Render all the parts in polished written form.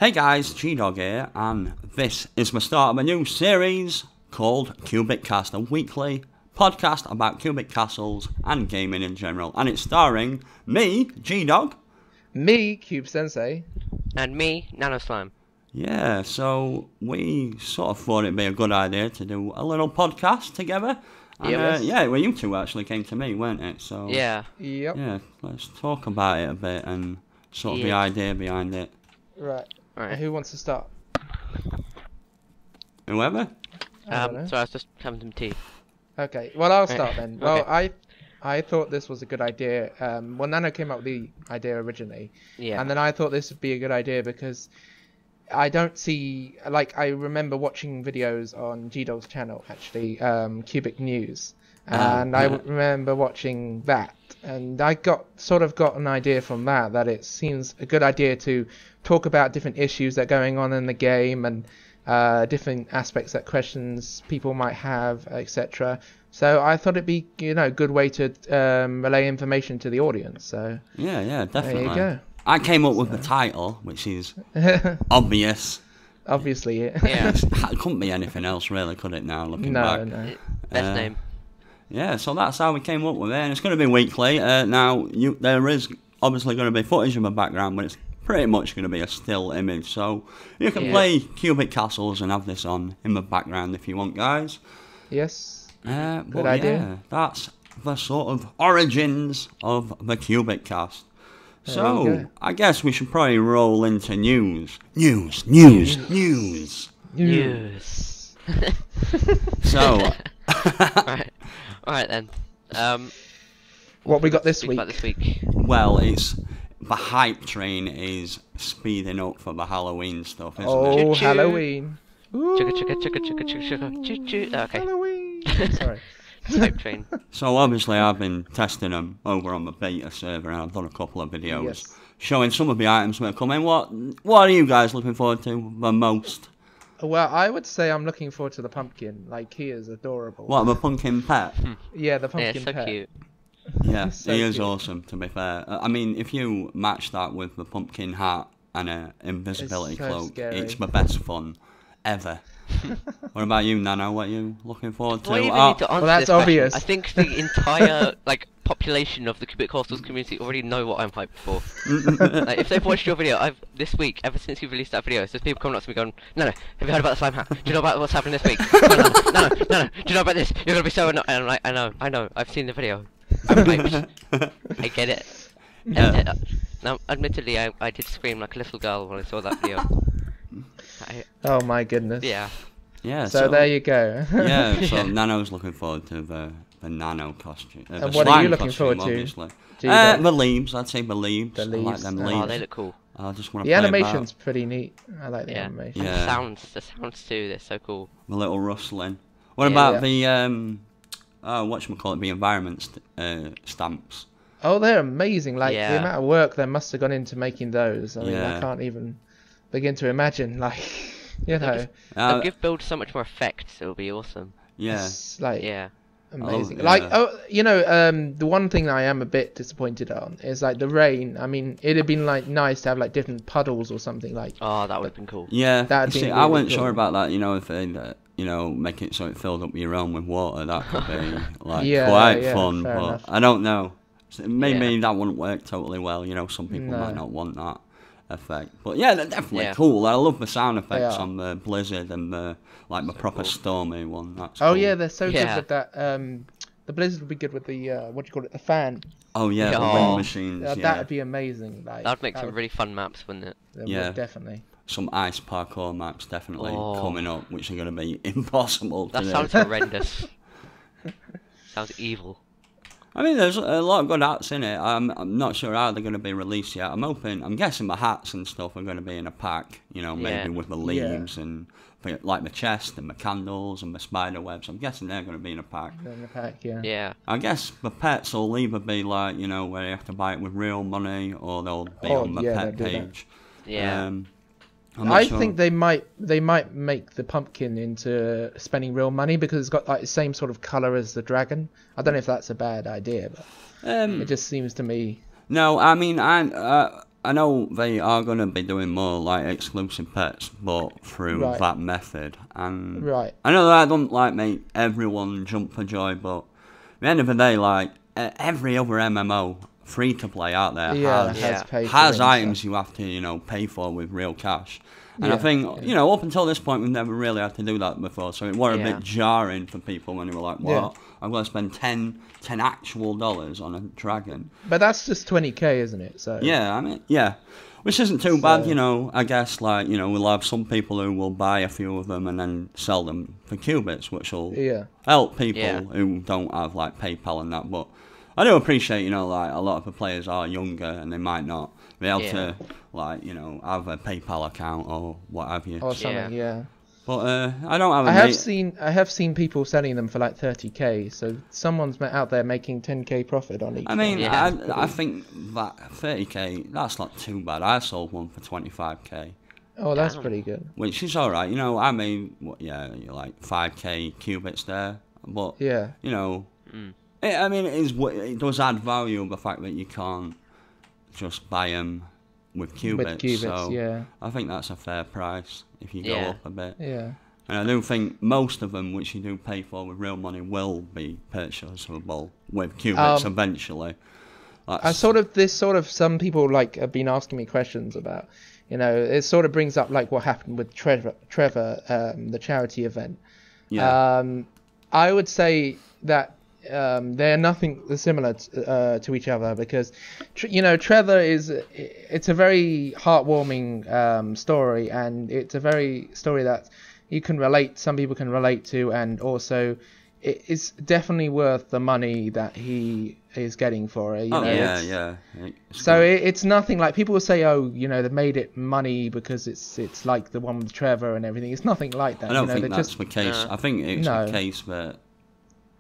Hey guys, G-Dog here, and this is the start of a new series called CubicCast, a weekly podcast about cubic castles and gaming in general. And it's starring me, G-Dog. Me, Cube Sensei. And me, Nano Slime. Yeah, so we sort of thought it'd be a good idea to do a little podcast together. And, Yes. well, you two actually came to me, weren't it? So Yeah. Yep. yeah, let's talk about it a bit and sort of the Yeah. idea behind it. Right. Alright. Who wants to start? Whoever? I don't know. So I was just having some tea. Okay. Well, I'll start then. Well, Okay. I thought this was a good idea. Well, Nano came up with the idea originally, Yeah. and then I thought this would be a good idea because I don't see, like, I remember watching videos on G-Dog's channel, actually, Cubic News, and I yeah. remember watching that, and I got an idea from that it seems a good idea to talk about different issues that are going on in the game and different aspects that questions people might have, etc. So I thought it'd be, a good way to relay information to the audience. So Yeah, definitely. there you go. I came up with the title, which is obvious. Obviously, Yeah. It couldn't be anything else, really, could it? Now looking back. no. Best name. Yeah, so that's how we came up with it, and it's going to be weekly. Now, there is obviously going to be footage in the background, but it's pretty much going to be a still image. So you can play cubic castles and have this on in the background if you want, guys. Yes. Good idea. Yeah, that's the sort of origins of the cubic cast. There So, you go. I guess we should probably roll into news. News. News. So, Alright then. What we got this Speak week? about this week. well, it's the hype train is speeding up for the Halloween stuff, isn't it? Oh, Choo-choo. Halloween. Chugga chugga chugga chugga chugga chugga. Choo choo. Okay. Halloween. Sorry. Hype train. So obviously I've been testing them over on the beta server, and I've done a couple of videos Yes. showing some of the items that are coming. What are you guys looking forward to the most? Well, I would say I'm looking forward to the pumpkin. Like, he is adorable. What, the pumpkin pet? Yeah, the Yeah, pumpkin so pet. cute. Yeah, So he is cute. awesome, to be fair. I mean, if you match that with the pumpkin hat and an invisibility It's so cloak, scary. it's the best fun ever. What about you, Nano? What are you looking forward to? Do I even Oh, need to answer that's this question? obvious. I think the entire population of the Cubic Castles community already know what I'm hyped for. Like, if they've watched your video, this week, ever since you released that video, there's people coming up to me going, no, have you heard about the slime hat? Do you know about what's happening this week? No, do you know about this? You're gonna be so annoyed. And I'm like, I know, I've seen the video. I'm hyped. I get it. Yeah. Now, admittedly, I did scream like a little girl when I saw that video. Oh my goodness. Yeah. yeah, So there you go. Yeah, so Nano's looking forward to the Nano costume. The And what are you slime looking costume, forward to? obviously. G-Dog? The leaves, I'd say the leaves. The I like leaves. them Oh, leaves. Oh, they look cool. I just want to The play animation's about pretty neat. I like the Yeah. animation. Yeah. The sounds too, they're so cool. the little rustling. What Yeah. about the whatchamacallit, the environment stamps? Oh, they're amazing. Like, the Yeah. amount of work that must have gone into making those. I mean, Yeah. I can't even begin to imagine, like, They'll Uh, give builds so much more effect, it'll be awesome. yeah. it's, like, Yeah. amazing. yeah. Like, the one thing that I am a bit disappointed on is, like, the rain. I mean, it'd have been, like, nice to have, like, different puddles or something, like. Oh, that would have been cool. Yeah, That'd you be see, I really wasn't cool. sure about that. If they, make it so it filled up your own with water, that could be like Yeah, quite yeah, fun. fair But enough. I don't know. So maybe Yeah. that wouldn't work totally well. Some people No. might not want that effect. But yeah, they're definitely Yeah. cool. I love the sound effects are. on the blizzard and the the proper cool. stormy one. That's Oh, cool. yeah, they're so good Yeah. with that. The blizzard would be good with the, what do you call it, the fan. Oh yeah, the Oh. wind machines. Yeah, That'd be amazing. Like, That would make that some would- really fun maps, wouldn't it? that would Yeah. definitely. some ice parkour maps definitely Oh. coming up, which are going to be impossible to That do. sounds horrendous. Sounds evil. I mean, there's a lot of good hats in it. I'm not sure how they're going to be released yet. I'm guessing the hats and stuff are going to be in a pack, maybe Yeah. with the leaves and like the chest and the candles and the spider webs. I'm guessing they're going to be in a pack. In the pack, yeah. Yeah. I guess the pets will either be like, where you have to buy it with real money, or they'll be Oh, on the yeah, pet they'll do that. page. Yeah. I'm not I sure. think they might make the pumpkin into spending real money because it's got like the same sort of color as the dragon. I don't know if that's a bad idea, but it just seems to me. No, I mean, I know they are going to be doing more like exclusive pets, but through that method. And I know that I don't like make everyone jump for joy, but at the end of the day, like every other MMO free to play out there has items you have to pay for with real cash. And I think up until this point we've never really had to do that before, so it was a bit jarring for people when they were like, "What? I'm going to spend $10 actual dollars on a dragon." But that's just 20k, isn't it? So yeah, I mean, which isn't too bad, I guess. Like we'll have some people who will buy a few of them and then sell them for qubits, which will help people who don't have like PayPal and that. But I do appreciate, like a lot of the players are younger and they might not be able to, like, have a PayPal account or what have you. Or something, But I don't have. I have seen people selling them for like 30k. So someone's out there making 10k profit on each. I mean, I think that 30k, that's not too bad. I sold one for 25k. Oh, that's pretty good. Which is all right. I mean, like 5k qubits there, but I mean, it does add value, the fact that you can't just buy them with qubits. So I think that's a fair price if you go up a bit. Yeah. And I do think most of them, which you do pay for with real money, will be purchasable with qubits eventually. Some people have been asking me questions about. It sort of brings up like what happened with Trevor, the charity event. Yeah. I would say that they're nothing similar to each other because, Trevor it's a very heartwarming story, and it's a very story that some people can relate to, and also it is definitely worth the money that he is getting for it. So it's nothing like people will say, they made it money because it's like the one with Trevor and everything. It's nothing like that. I don't think that's the case. I think it's the case that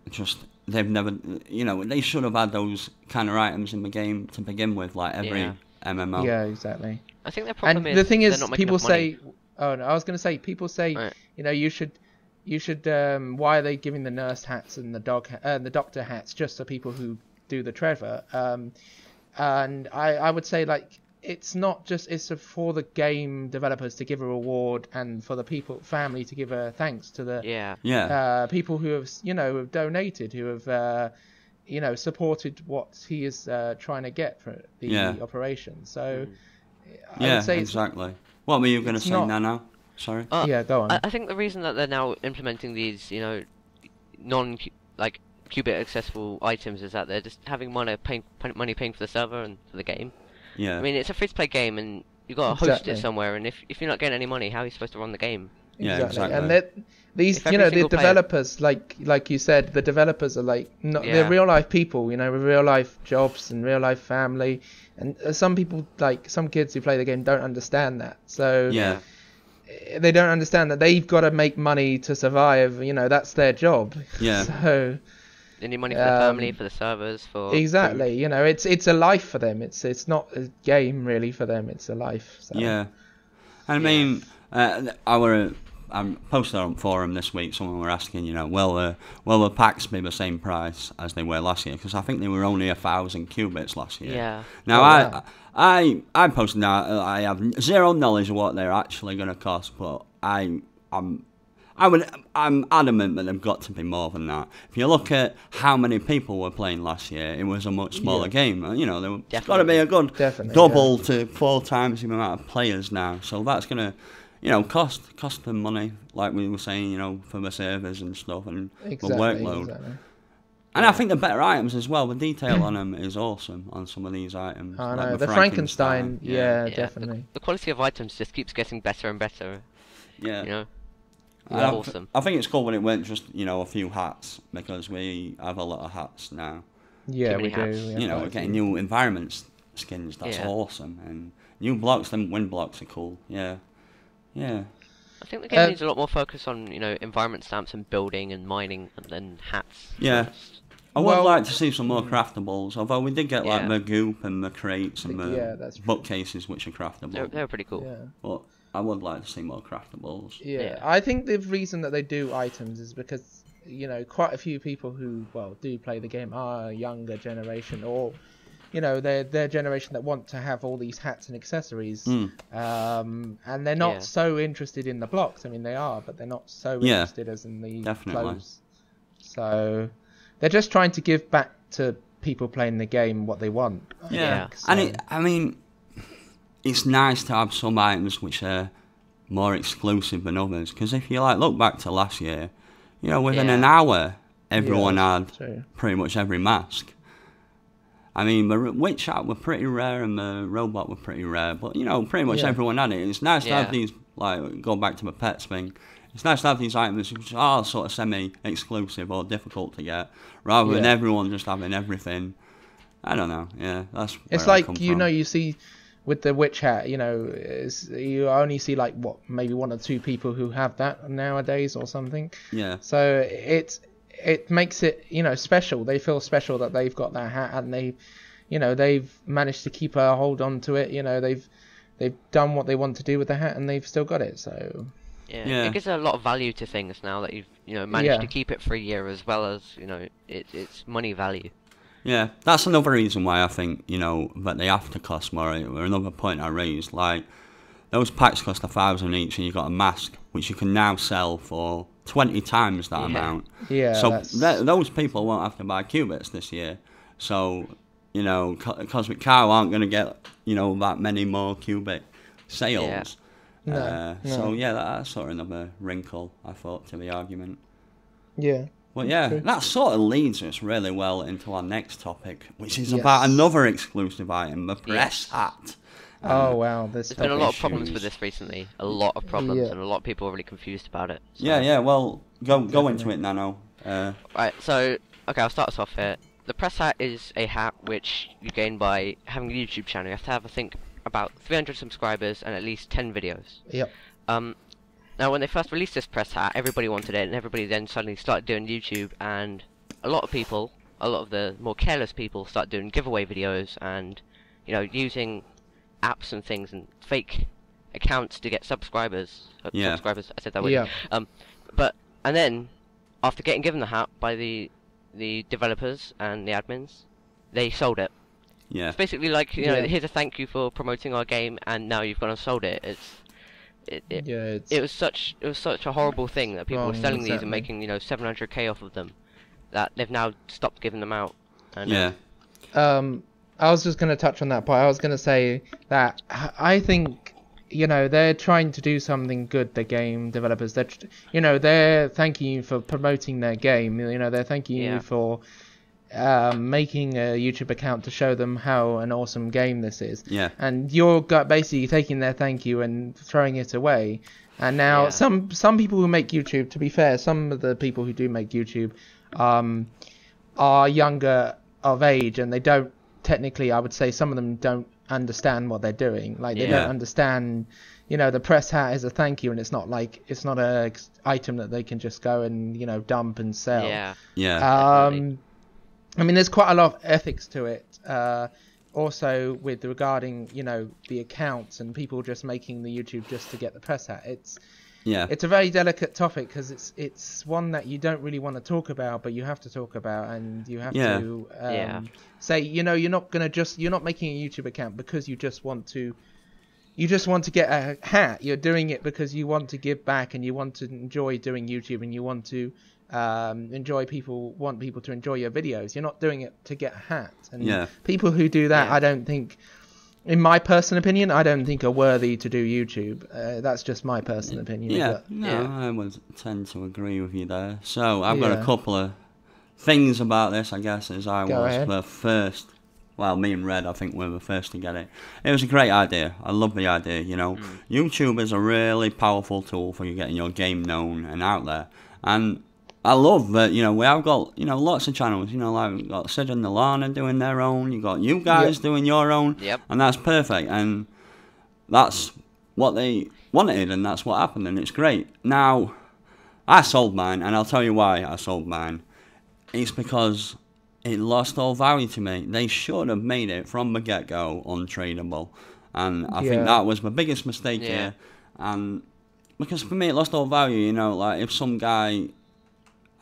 just they've never, they should have had those kind of items in the game to begin with, like every MMO. Yeah, exactly. I think the problem is the thing is, people say, I was going to say, people say, you should. Why are they giving the nurse hats and the doctor hats just to people who do the Trevor? And I would say it's not just for the game developers to give a reward and for the family to give a thanks to the people who have donated, who have supported what he is trying to get for the operation. So I would say exactly. What were you going to say now? Sorry. Go on. I think the reason that they're now implementing these, qubit accessible items is that they're just having money paying for the server and for the game. Yeah. I mean, it's a free-to-play game, and you got to host it somewhere. And if you're not getting any money, how are you supposed to run the game? Yeah, exactly. And these, the developers, like you said, the developers are they're real life people, with real life jobs and real life family. And some people, some kids who play the game, don't understand that. So they don't understand that they've got to make money to survive. That's their job. Yeah. So they need money for the family, for the servers, for exactly. food. It's a life for them. It's not a game really for them. It's a life. So. Yeah. I mean, I posted on forum this week. Someone were asking, will the packs be the same price as they were last year? Because I think they were only 1,000 qubits last year. Yeah. Now I posted that I have zero knowledge of what they're actually going to cost, but I'm adamant that they've got to be more than that. If you look at how many people were playing last year, it was a much smaller game. There's got to be a good double to 4 times the amount of players now. So that's going to, cost them money, like we were saying, for the servers and stuff and the workload. Exactly. And I think the better items as well, the detail on them is awesome on some of these items. I know, the Frankenstein, definitely. The quality of items just keeps getting better and better. Yeah. Awesome. I think it's cool when it weren't just, a few hats, because we have a lot of hats now. Yeah, we do. We're getting new environment skins, that's awesome. And new blocks, them wind blocks are cool, yeah. I think the game needs a lot more focus on, environment stamps and building and mining and then hats. Yeah. I would like to see some more craftables, although we did get the goop and the crates and the bookcases which are craftable. They're pretty cool. Yeah. But I would like to see more craftables. Yeah, I think the reason that they do items is because, quite a few people who, do play the game are a younger generation or their generation that want to have all these hats and accessories, and they're not Yeah. so interested in the blocks. I mean, they are, but they're not so interested as in the clothes. So they're just trying to give back to people playing the game what they want. I think, so. And I mean, it's nice to have some items which are more exclusive than others. Because if you look back to last year, within an hour, everyone had pretty much every mask. I mean, the witch hat were pretty rare and the robot were pretty rare, but pretty much everyone had it. It's nice to have these, go back to the pets thing. It's nice to have these items which are sort of semi-exclusive or difficult to get, rather than everyone just having everything. I don't know. Yeah, that's. It's like you see with the witch hat. You only see maybe one or two people who have that nowadays or something. Yeah. So it makes it special. They feel special that they've got that hat and they've managed to keep a hold on to it. They've done what they want to do with the hat and they've still got it. So. Yeah, it gives a lot of value to things now that you've managed to keep it for a year, as well as it's money value. Yeah, that's another reason why I think that they have to cost more. Or another point I raised, those packs cost 1,000 each, and you got a mask which you can now sell for 20 times that amount. Yeah. So those people won't have to buy Cubits this year. So Cosmic Cow aren't going to get that many more Cubic sales. No. So that's sort of another wrinkle I thought to the argument. Yeah. Well, that sort of leads us really well into our next topic, which is about another exclusive item, the press hat. Oh wow, there's been a lot of problems with this recently. A lot of problems, and a lot of people are really confused about it. So. Yeah. Well, go into it, Nano. Right. So, okay, I'll start us off here. The press hat is a hat which you gain by having a YouTube channel. You have to have, I think, about 300 subscribers and at least 10 videos. Yep. Now, when they first released this press hat, everybody wanted it, and everybody then suddenly started doing YouTube, and a lot of the more careless people, start doing giveaway videos and, using apps and things and fake accounts to get subscribers. Subscribers, I said that way. Yeah. And then, after getting given the hat by the developers and the admins, they sold it. Yeah. It's basically like, here's a thank you for promoting our game, and now you've gone and sold it. It was such a horrible thing that people were selling these and making 700k off of them, that they've now stopped giving them out. And, I was just going to touch on that point. I was going to say that I think they're trying to do something good. The game developers, they're thanking you for promoting their game. They're thanking you for making a YouTube account to show them how an awesome game this is. Yeah. And you're basically taking their thank you and throwing it away. And now some people who make YouTube, to be fair, some of the people who do make YouTube are younger of age, and they don't technically, I would say some of them don't understand what they're doing. They don't understand, the press hat is a thank you, and it's not a item that they can just go and dump and sell. I mean, there's quite a lot of ethics to it. Also, with regarding the accounts and people just making the YouTube just to get the press hat. It's a very delicate topic because it's one that you don't really want to talk about, but you have to talk about, and you have to say you're not making a YouTube account because you just want to get a hat. You're doing it because you want to give back and you want to enjoy doing YouTube, and you want to want people to enjoy your videos. You're not doing it to get a hat. And people who do that, I don't think, in my personal opinion, I don't think are worthy to do YouTube. That's just my personal opinion. I would tend to agree with you there. So I've got a couple of things about this, I guess, as I was the first. Well, me and Red, I think, were the first to get it. It was a great idea. I love the idea, YouTube is a really powerful tool for you getting your game known and out there. And I love that, we have got, lots of channels, we've got Sid and Nalana doing their own, you got you guys doing your own, and that's perfect, and that's what they wanted, and that's what happened, and it's great. Now, I sold mine, and I'll tell you why I sold mine. It's because it lost all value to me. They should have made it from the get-go untradeable, and I think that was my biggest mistake here, and because for me it lost all value, if some guy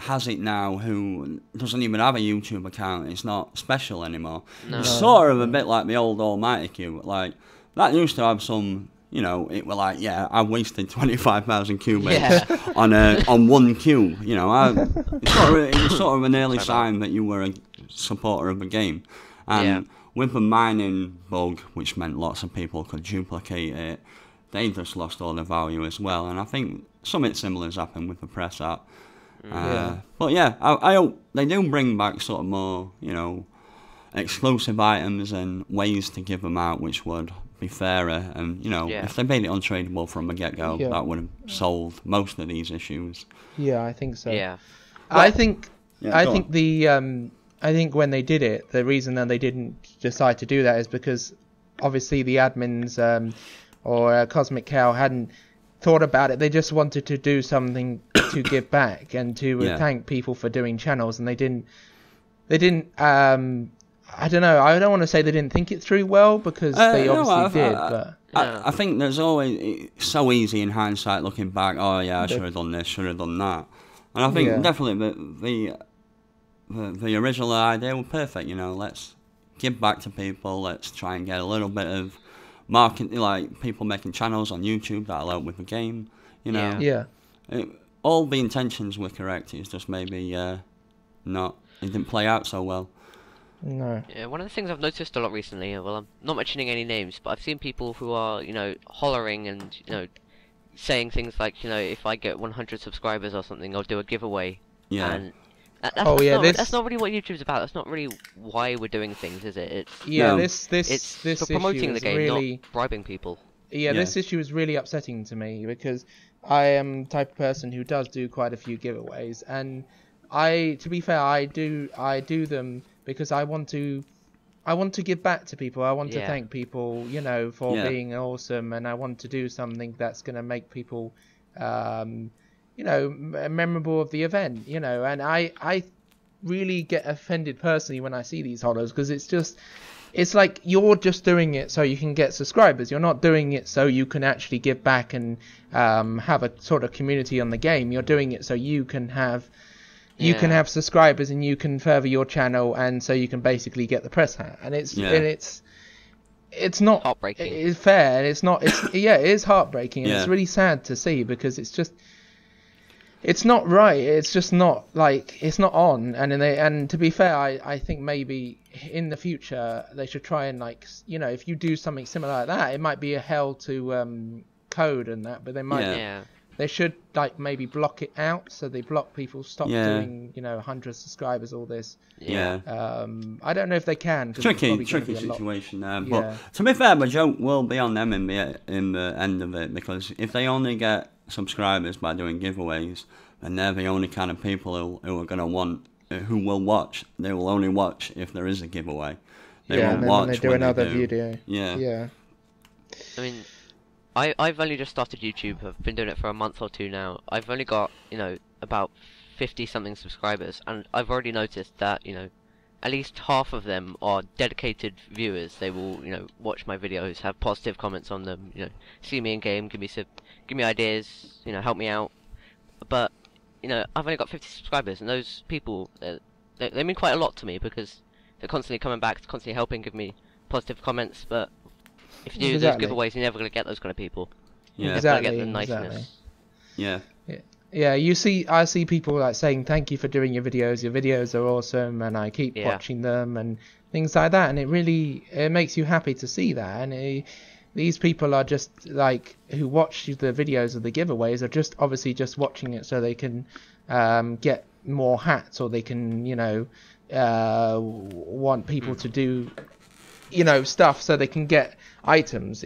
has it now who doesn't even have a YouTube account. It's not special anymore. No. It's sort of a bit like the old Almighty Cube. Like, that used to have some, you know, it were like, yeah, I wasted 25,000 cubits on one cube. You know, it was sort of an early sign that you were a supporter of the game. And with the mining bug, which meant lots of people could duplicate it, they just lost all the value as well. And I think something similar has happened with the press app. But yeah, I hope they do bring back sort of more, you know, exclusive items and ways to give them out which would be fairer. And, you know, if they made it untradeable from the get-go, that would have solved most of these issues. Yeah, I think so. Yeah. I think when they did it, the reason that they didn't decide to do that is because obviously the admins or Cosmic Cow hadn't thought about it. They just wanted to do something to give back and to thank people for doing channels, and they didn't I don't know, I don't want to say they didn't think it through well, because they obviously did, but I think there's always, it's so easy in hindsight looking back, oh yeah, I should have done this, should have done that. And I think definitely the original idea was perfect, you know, let's give back to people, let's try and get a little bit of marketing, like people making channels on YouTube that'll help with the game, you know. All the intentions were correct, it's just maybe it didn't play out so well. No. Yeah, one of the things I've noticed a lot recently, well, I'm not mentioning any names, but I've seen people who are, you know, hollering and, you know, saying things like, you know, if I get 100 subscribers or something, I'll do a giveaway. Yeah. And that's not really what YouTube's about. That's not really why we're doing things, is it? It's this for promoting the game, really, not bribing people. Yeah, this issue is really upsetting to me, because I am the type of person who does do quite a few giveaways, and to be fair, I do them because I want to give back to people. I want to thank people, you know, for being awesome, and I want to do something that's going to make people, you know, memorable of the event, you know. And I really get offended personally when I see these hollers, because it's like you're just doing it so you can get subscribers. You're not doing it so you can actually give back and have a sort of community on the game. You're doing it so you can have subscribers and you can further your channel, and so you can basically get the press hat. And it's not heartbreaking. It's fair, and it's not. It is heartbreaking, and it's really sad to see, because it's not right. It's just not, like, it's not on. And to be fair, I think maybe in the future they should try and, like, you know, if you do something similar like that, it might be a hell to code and that, but they might they should, like, maybe block it out, so they block people, stop doing, you know, 100 subscribers, all this. I don't know if they can. Tricky situation there. But to be fair, the joke will be on them in the end of it, because if they only get subscribers by doing giveaways, and they're the only kind of people who are going to want, who will watch. They will only watch if there is a giveaway. They won't watch when they do another video. Yeah. I mean, I've only just started YouTube. I've been doing it for a month or two now. I've only got, you know, about 50-something subscribers, and I've already noticed that, you know, at least half of them are dedicated viewers. They will, you know, watch my videos, have positive comments on them, you know, see me in game, give me ideas, you know, help me out. But, you know, I've only got 50 subscribers, and those people, they mean quite a lot to me, because they're constantly coming back, constantly helping, give me positive comments. But if you do those giveaways, you're never going to get those kind of people. Yeah, exactly. Get the niceness. Yeah. Yeah, I see people, like, saying thank you for doing your videos are awesome, and I keep watching them and things like that, and it makes you happy to see that. And these people are just, like, who watch the videos of the giveaways are just obviously just watching it so they can get more hats, or they can, you know, want people to do, you know, stuff so they can get items.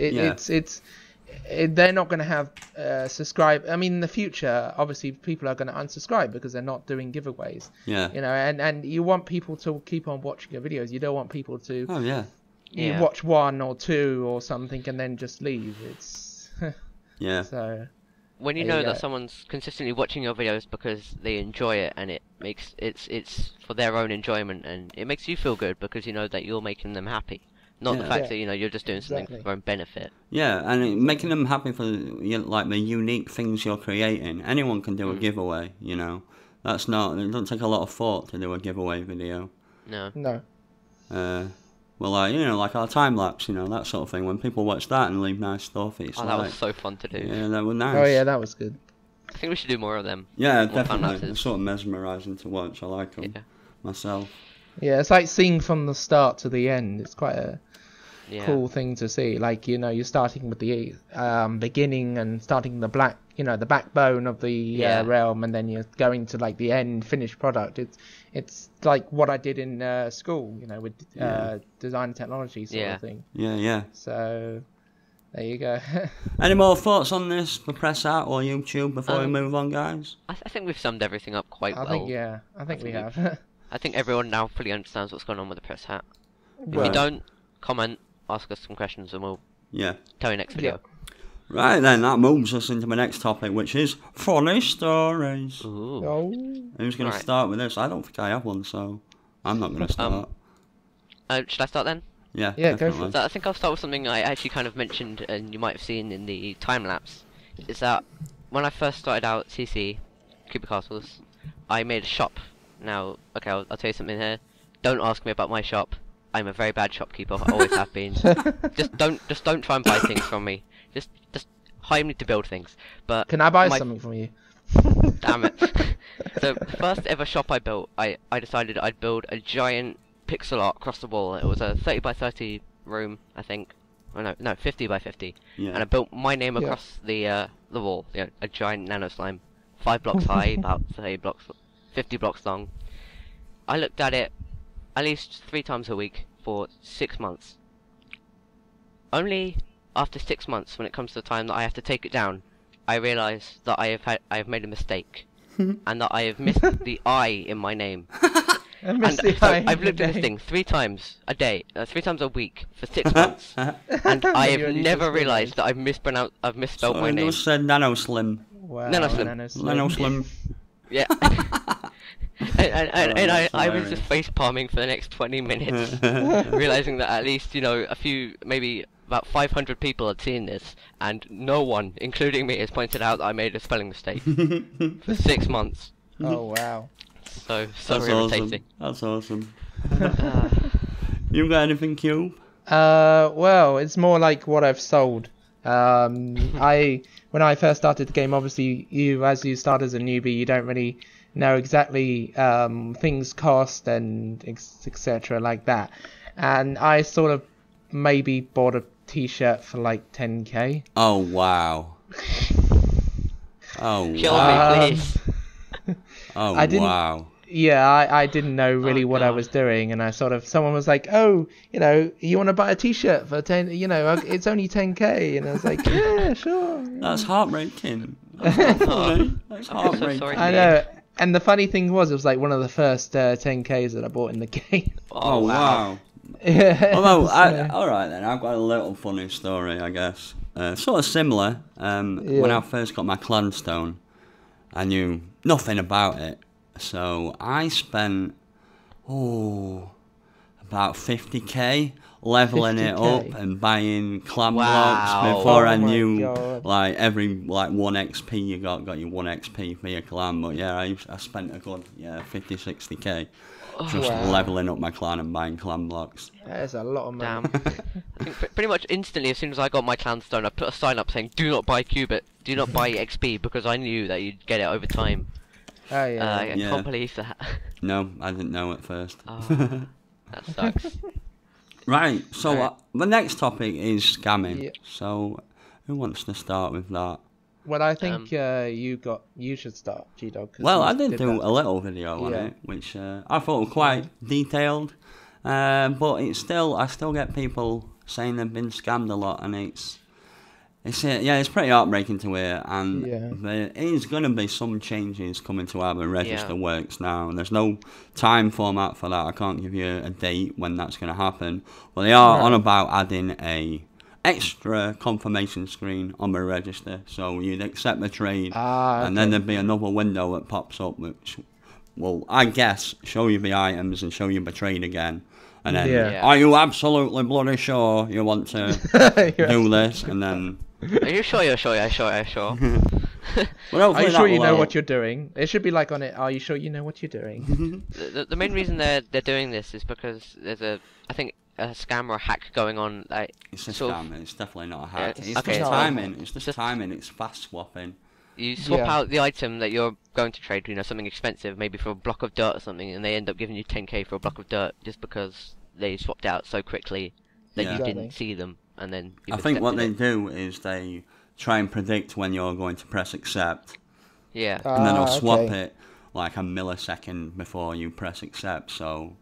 They're not going to have subscribe. I mean, in the future, obviously, people are going to unsubscribe because they're not doing giveaways. Yeah. You know, and you want people to keep on watching your videos. You don't want people to. Oh yeah. You watch one or two or something and then just leave. It's. Yeah. So. When you know that someone's consistently watching your videos because they enjoy it, and it's for their own enjoyment, and it makes you feel good because you know that you're making them happy. Not the fact that, you know, you're just doing something for their own benefit. Yeah, and making them happy for, like, the unique things you're creating. Anyone can do a giveaway, you know. That's not. It doesn't take a lot of thought to do a giveaway video. No. No. Well, like our time lapse, that sort of thing. When people watch that and leave nice stuff, it's that was so fun to do. Yeah, that was nice. Oh yeah, that was good. I think we should do more of them. Yeah, More definitely. time-lapses. It's sort of mesmerising to watch. I like them myself. Yeah, it's like seeing from the start to the end. It's quite a cool Yeah. thing to see. Like, you're starting with the beginning and starting the the backbone of the realm, and then you're going to like the end finished product. It's like what I did in school, with design and technology sort of thing. Yeah. So there you go. Any more thoughts on this for Press Out or YouTube before we move on, guys? I think we've summed everything up quite well. I think we have. I think everyone now fully understands what's going on with the press hat. If Well, you don't, comment, ask us some questions, and we'll tell you next video. Right then, that moves us into my next topic, which is funny stories. Ooh. Oh. Who's going to start with this? I don't think I have one, so I'm not going to start. Should I start then? Yeah, go for definitely. it. So I think I'll start with something I actually kind of mentioned, and you might have seen in the time lapse. Is that when I first started out CC, CubicCastles, I made a shop. Now, okay, I'll tell you something here. Don't ask me about my shop. I'm a very bad shopkeeper. I always have been. Just don't try and buy things from me. Just hire me to build things. But Can I buy something from you? damn it. So the first ever shop I built, I decided I'd build a giant pixel art across the wall. It was a 30 by 30 room, I think. Oh, no, 50 by 50. Yeah. And I built my name across the wall. A giant nano slime, 5 blocks high, about 50 blocks long. I looked at it at least 3 times a week for 6 months. Only after 6 months, when it comes to the time that I have to take it down, I realise that I have made a mistake, and that I have missed the I in my name. I've looked at this thing 3 times a day, 3 times a week for 6 months, and I have never realised that I've misspelled my name. It said Nano Slim. Wow, Nano Slim. Nano Slim. Yeah. and I was just face palming for the next 20 minutes, realising that at least, maybe about 500 people had seen this, and no one, including me, has pointed out that I made a spelling mistake for 6 months. Oh wow. So That's irritating. awesome. That's awesome. You got anything, Cube? Well, it's more like what I've sold. When I first started the game, obviously as you start as a newbie, you don't really know exactly things cost and etc. like that. And I sort of maybe bought a t-shirt for like 10k. Oh wow. Oh Kill wow. me, please. Oh I didn't- wow. Yeah, I didn't know really what I God. was doing, and someone was like, oh, you want to buy a t-shirt for 10, it's only 10k, and I was like, yeah, sure. That's heartbreaking. That's not funny. That's I feel so heartbreaking. sorry. I know. And the funny thing was, it was like one of the first 10ks that I bought in the game. Oh wow. Yeah. Although, So- alright then, I've got a little funny story, I guess. Sort of similar. When I first got my clan stone, I knew nothing about it. So I spent, about 50k leveling it 50K? up and buying clan Wow. blocks before Oh I my knew, God. every 1 XP you got you 1 XP for your clan. But yeah, I spent a good 50, 60k just Wow. leveling up my clan and buying clan blocks. That's a lot of money. Damn. I think pretty much instantly, as soon as I got my clan stone, I put a sign up saying, "Do not buy Qubit, do not buy XP," because I knew that you'd get it over time. Oh yeah. I Yeah. can't believe that. No, I didn't know at first. Oh, that sucks. Right, so Right. the next topic is scamming. Yeah. So, who wants to start with that? Well, I think you should start, G-Dog. 'cause Well, you I did do that. a little video on Yeah. it, which I thought was quite detailed. But I still get people saying they've been scammed a lot, and it's pretty heartbreaking to hear. And there is going to be some changes coming to how the register works now. And there's no time format for that. I can't give you a date when that's going to happen. But they are on about adding a extra confirmation screen on the register, so you'd accept the trade, and then there'd be another window that pops up which will, I guess, show you the items and show you the trade again, and then are you absolutely bloody sure you want to do this? And then Are you sure? You're sure? Yeah, sure. Well, Are you sure you know will what you're doing? It should be like on it. Are you sure you know what you're doing? The main reason they're doing this is because there's I think a scam or a hack going on. Like It's a sort scam. of, It's definitely not a hack. Yeah, It's okay, just no. timing. It's just timing. It's fast swapping. you swap Yeah. out the item that you're going to trade, something expensive, maybe for a block of dirt or something, and they end up giving you 10k for a block of dirt just because they swapped out so quickly that Yeah. you Exactly. didn't see them, and then I you've think what they accepted it. do is they try and predict when you're going to press accept, Yeah. and then they'll swap okay. it like a millisecond before you press accept. So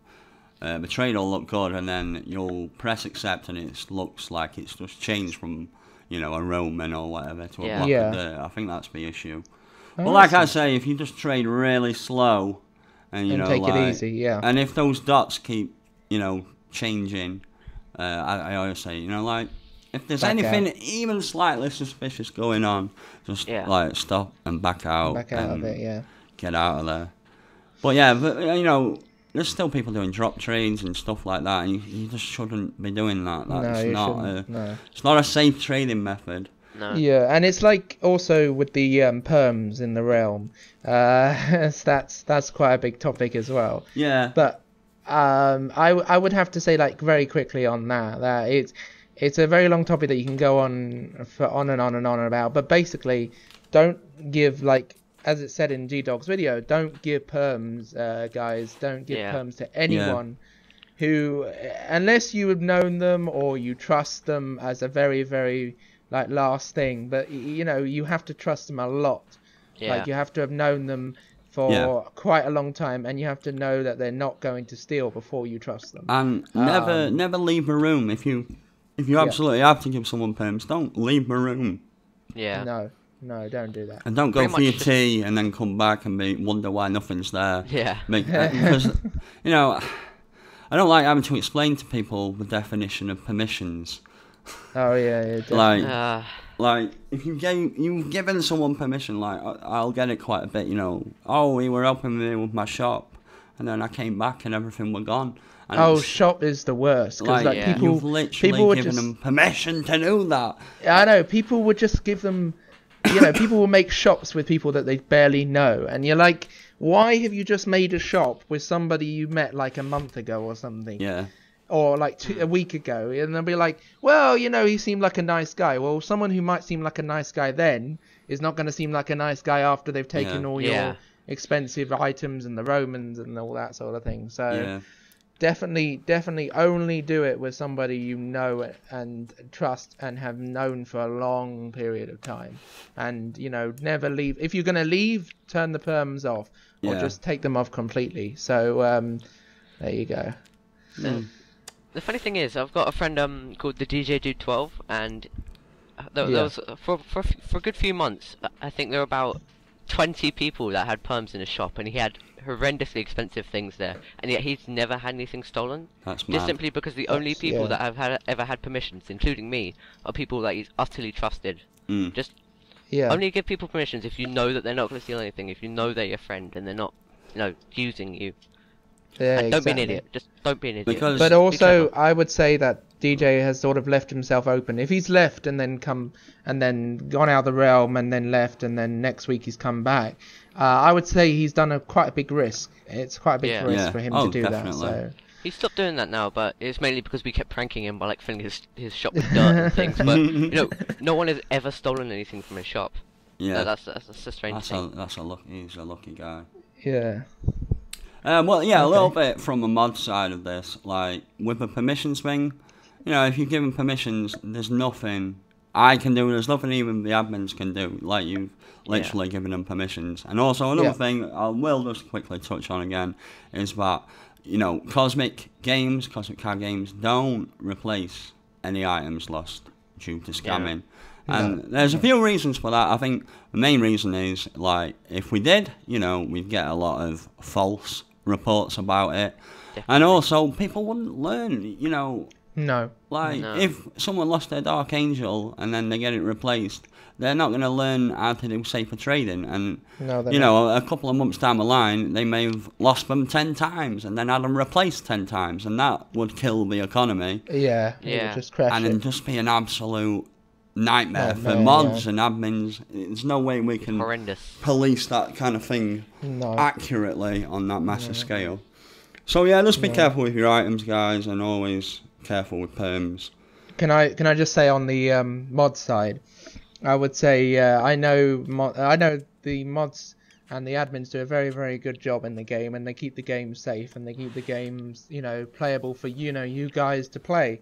the trade will look good, and then you'll press accept, and it looks like it's just changed from a Roman or whatever to a Yeah. block Yeah. of dirt. I think that's the issue. Oh, Well, like I I see. say, if you just trade really slow, and And take it easy, yeah. and if those dots keep changing, I always say like if there's Back anything out. even slightly suspicious going on, just Yeah. like stop and back out, Back out of and it, yeah. get out of there. But yeah, there's still people doing drop trades and stuff like that, and you just shouldn't be doing that. No, That's you not shouldn't. No. it's not a safe trading method. No. Yeah, and it's like also with the perms in the realm. That's quite a big topic as well. Yeah. But I would have to say like very quickly on that it's a very long topic that you can go on for on and on and on about. But basically, don't give like as it said in G-Dog's video, don't give perms, guys. Don't give perms to anyone who, unless you have known them or you trust them as a very very like last thing. But you have to trust them a lot. Yeah. Like you have to have known them for quite a long time, and you have to know that they're not going to steal before you trust them. And never leave a room if you absolutely have to give someone perms. Don't leave a room. Yeah. No, don't do that. And don't go Pretty for your much tea and then come back and wonder why nothing's there. Yeah. Because I don't like having to explain to people the definition of permissions. Oh yeah, definitely. Like if you've given someone permission, like I'll get it quite a bit. Oh, we were helping me with my shop, and then I came back and everything was gone. And shop is the worst because like you've people literally would given them permission to do that. I know people would just give them. People will make shops with people that they barely know, and you're like, why have you just made a shop with somebody you met like a month ago or something? Yeah. Or like a week ago, and they'll be like, well, he seemed like a nice guy. Well, someone who might seem like a nice guy then is not going to seem like a nice guy after they've taken all your expensive items and the Romans and all that sort of thing. So definitely only do it with somebody you know and trust and have known for a long period of time. And never leave. If you're going to leave, turn the perms off or just take them off completely. So there you go. The funny thing is, I've got a friend called the DJ Dude 12, and there was for a good few months. I think there were about 20 people that had perms in his shop, and he had horrendously expensive things there, and yet he's never had anything stolen. That's just mad. simply because the only people that have ever had permissions, including me, are people that he's utterly trusted. Just only give people permissions if you know that they're not going to steal anything, if you know they're your friend and they're not, using you. Yeah, And don't be an exactly. idiot. Just don't be an idiot. Because But Be also, clever. I would say that DJ has sort of left himself open. If he's left and then gone out of the realm and then left and then next week he's come back, I would say he's done quite a big risk. It's quite a big risk for him to do definitely. that. So He stopped doing that now, but it's mainly because we kept pranking him by like filling his shop with dirt and things. But no one has ever stolen anything from his shop. Yeah, That's a strange thing. He's a lucky guy. yeah, A little bit from the mod side of this, like with the permissions thing, if you give them permissions, there's nothing I can do, there's nothing even the admins can do, like you've literally given them permissions. And also another thing I will just quickly touch on again is that, cosmic card games don't replace any items lost due to scamming. And there's a few reasons for that. I think the main reason is, like, if we did, we'd get a lot of false reports about it. Definitely. And also, people wouldn't learn, no, like, No. if someone lost their Dark Angel and then they get it replaced, they're not going to learn how to do safer trading. And, no, they're not. a couple of months down the line, they may have lost them 10 times and then had them replaced 10 times, and that would kill the economy. Yeah, it would just crash And it. then just be an absolute nightmare for man, mods and admins. There's no way we can Horrendous. police that kind of thing No. accurately on that massive scale. So yeah, just be careful with your items, guys, and always careful with perms. Can I just say on the mod side, I would say I know the mods and the admins do a very, very good job in the game, and they keep the game safe and they keep the games, playable for you guys to play.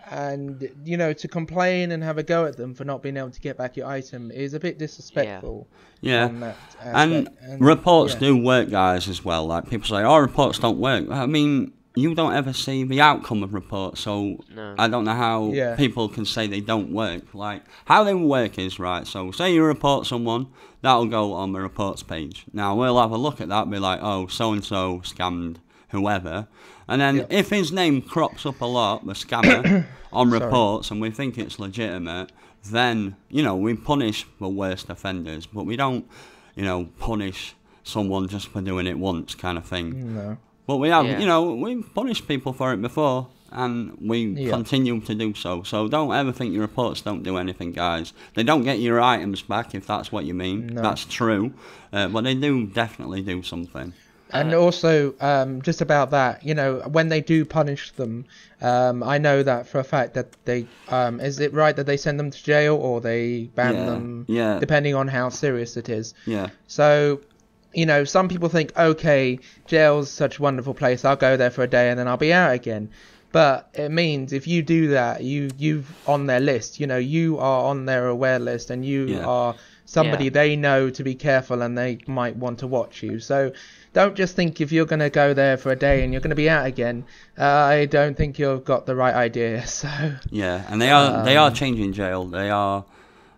And to complain and have a go at them for not being able to get back your item is a bit disrespectful. Yeah. On that And reports do work, guys, as well. Like people say, oh, reports don't work. I mean, you don't ever see the outcome of reports, so I don't know how people can say they don't work. Like, how they work is, right, so say you report someone, that'll go on the reports page. Now, we'll have a look at that and be like, oh, so-and-so scammed whoever. And then if his name crops up a lot, the scammer, on reports, and we think it's legitimate, then, we punish the worst offenders, but we don't, punish someone just for doing it once kind of thing. No. But we have, we've punished people for it before, and we continue to do so. So don't ever think your reports don't do anything, guys. They don't get your items back, if that's what you mean. No. That's true. But they do definitely do something. And also, just about that, when they do punish them, I know that for a fact that they, is it right that they send them to jail or they ban them, depending on how serious it is? Yeah. So, some people think, okay, jail's such a wonderful place, I'll go there for a day and then I'll be out again. But it means if you do that, you've on their list, you are on their aware list, and you are somebody they know to be careful, and they might want to watch you. So don't just think if you're going to go there for a day and you're going to be out again. I don't think you've got the right idea. So yeah, and they are changing jail. They are.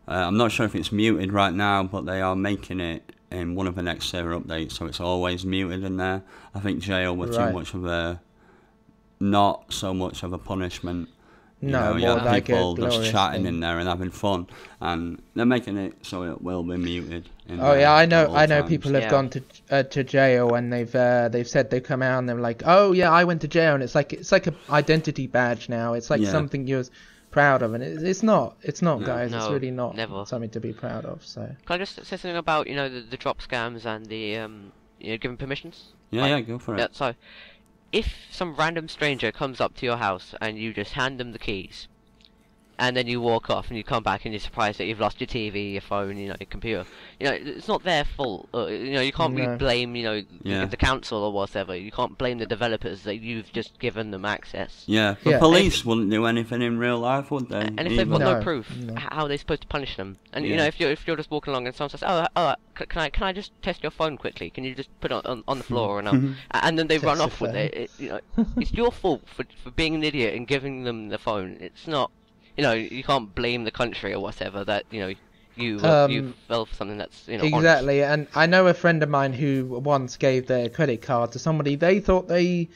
I'm not sure if it's muted right now, but they are making it in one of the next server updates, so it's always muted in there. I think jail was too much of a, not so much of a punishment. You have like people just chatting in there and having fun, and they're making it so it will be muted. I know people have gone to jail, and they've said they've come out and they're like, oh yeah, I went to jail, and it's like an identity badge now. It's like something you're proud of, and it's not, guys. It's really not something to be proud of. So can I just say something about the drop scams and the giving permissions? Yeah, go for it. Yeah, so if some random stranger comes up to your house and you just hand them the keys, and then you walk off and you come back and you're surprised that you've lost your TV, your phone, your computer, it's not their fault. You can't really blame, the council or whatever. You can't blame the developers that you've just given them access. Yeah, the police wouldn't do anything in real life, would they? And if they've got no proof, how are they supposed to punish them? And if you're just walking along and someone says, oh, can I just test your phone quickly? Can you just put it on the floor and then they run off with it? It's your fault for being an idiot and giving them the phone. It's not. You can't blame the country or whatever that you fell for something that's exactly. honest. And I know a friend of mine who once gave their credit card to somebody they thought they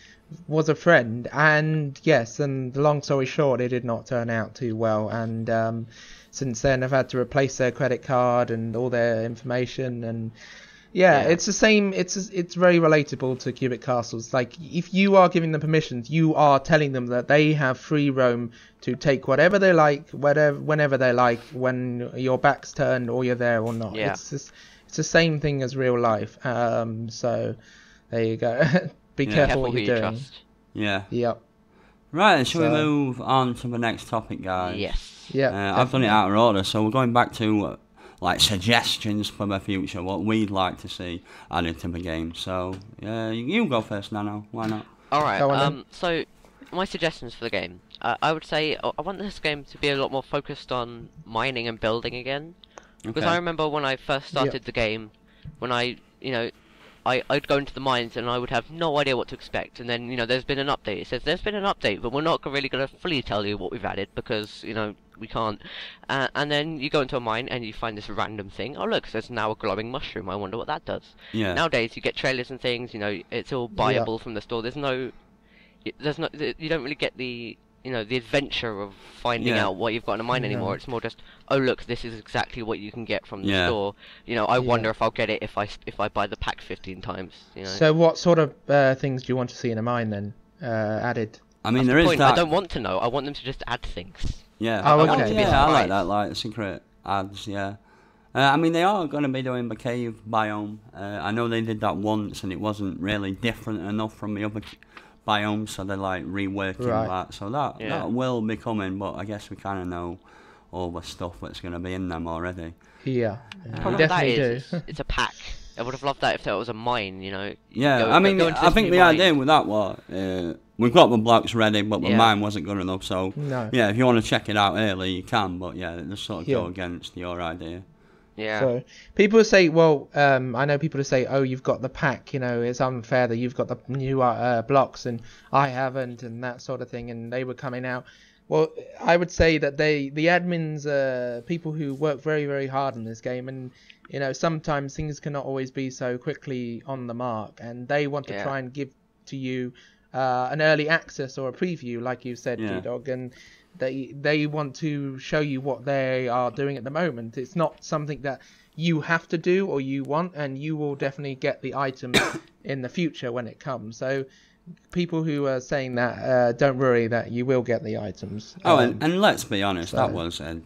was a friend, and and long story short, it did not turn out too well, and since then I've had to replace their credit card and all their information, and it's the same. It's very relatable to Cubic Castles. Like, if you are giving them permissions, you are telling them that they have free roam to take whatever they like, whenever they like, when your back's turned or you're there or not. It's the same thing as real life. So there you go. Be careful what you're doing. Yeah. Yep. Right, then, shall we move on to the next topic, guys? Yes. Yeah. I've done it out of order, so we're going back to suggestions for the future, what we'd like to see added to the game. So you go first, Nano. Why not? Alright, so my suggestions for the game. I would say I want this game to be a lot more focused on mining and building again. Because I remember when I first started the game, when I'd go into the mines and I would have no idea what to expect, and then there's been an update. It says there's been an update, but we're not really going to fully tell you what we've added because we can't. And then you go into a mine and you find this random thing. Oh look, there's now a glowing mushroom. I wonder what that does. Yeah. Nowadays you get trailers and things. It's all buyable from the store. You don't really get the the adventure of finding out what you've got in a mine anymore. It's more just, oh look, this is exactly what you can get from the store. I wonder if I'll get it if I buy the pack 15 times. So what sort of things do you want to see in a mine then added? I mean, there is that. I don't want to know. I want them to just add things. Yeah. Oh, want okay. to be Yeah, I like surprised. that, like secret ads, yeah. I mean, they are going to be doing the cave biome. I know they did that once, and it wasn't really different enough from the other biomes, so they're like reworking Right. that. So that Yeah. will be coming, but I guess we kind of know all the stuff that's going to be in them already. Yeah, The you problem with that definitely is do. it's a pack. I would have loved that if there was a mine, you know. Yeah, Go- I mean, go into I this think new the mine. idea with that was we've got the blocks ready, but the Yeah. mine wasn't good enough. So No. yeah, if you want to check it out early, you can. But yeah, it just sort of go Yeah. against your idea. Yeah. So people say, well, I know people who say, oh, you've got the pack, you know, it's unfair that you've got the new blocks and I haven't, and that sort of thing, and they were coming out. Well, I would say that the admins, people who work very, very hard in this game, and you know, sometimes things cannot always be so quickly on the mark, and they want to Yeah. try and give to you an early access or a preview, like you said, Yeah. G-Dog, and they want to show you what they are doing at the moment. It's not something that you have to do or you want, and you will definitely get the item in the future when it comes. So people who are saying that, don't worry, that you will get the items. Oh, and let's be honest, so- that was a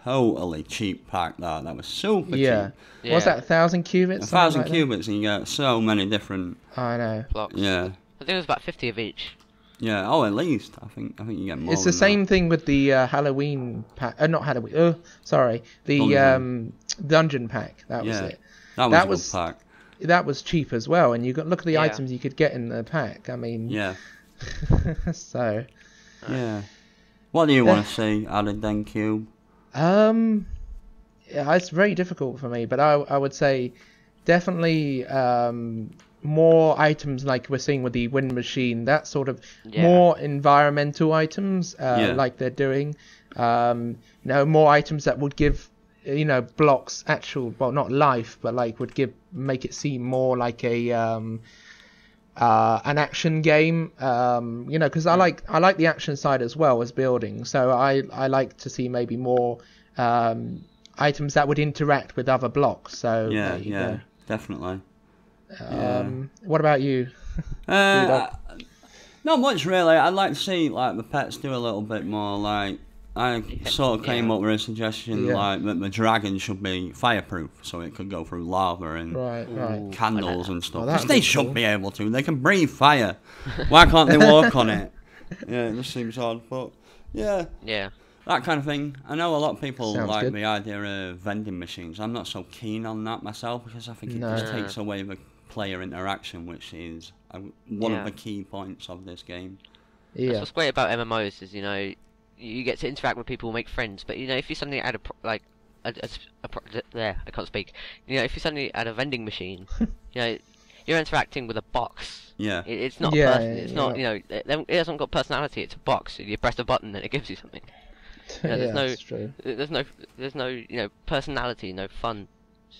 totally cheap pack. That was super yeah. cheap. What's Yeah. that, 1,000 cubits? 1,000 something like cubits, and you get so many different. that? I know. Blocks. Yeah, I think it was about 50 of each. yeah. Oh, at least I think you get more. It's the than same thing with the Halloween pack. Not Halloween. Sorry, the dungeon pack. That was Yeah. it. That was that a was- good pack. That was cheap as well, and you got look at the Yeah. items you could get in the pack. I mean, Yeah, so yeah. What do you want to see added then, Cube? yeah, it's very difficult for me, but I would say definitely more items like we're seeing with the wind machine, that sort of Yeah. more environmental items Yeah. like they're doing. You know, more items that would give, you know, blocks actual, well, not life, but like would make it seem more like a an action game. You know, because I like the action side as well as building, so I like to see maybe more items that would interact with other blocks. So Yeah, there you yeah, definitely. go. What about you? Uh, not much really. I'd like to see like the pets do a little bit more. Like I sort of came up with a suggestion Yeah. like that the dragon should be fireproof, so it could go through lava and Right. candles and stuff. Oh, 'Cause that'd they be should cool. be able to. They can breathe fire. Why can't they walk on it? Yeah, it just seems odd, but yeah. Yeah. That kind of thing. I know a lot of people Sounds like good. the idea of vending machines. I'm not so keen on that myself because I think it just No. takes away the player interaction, which is one Yeah. of the key points of this game. That's Yeah. what's great about MMOs is, you know, you get to interact with people, make friends. But you know, if you suddenly add there, I can't speak. You know, if you suddenly add a vending machine, you know, you're interacting with a box. Yeah. It's not. Yeah, a person. It's not. yeah. You know, it hasn't got personality. It's a box. You press a button and it gives you something. Yeah, there's no- that's true. There's no, you know, personality, no fun.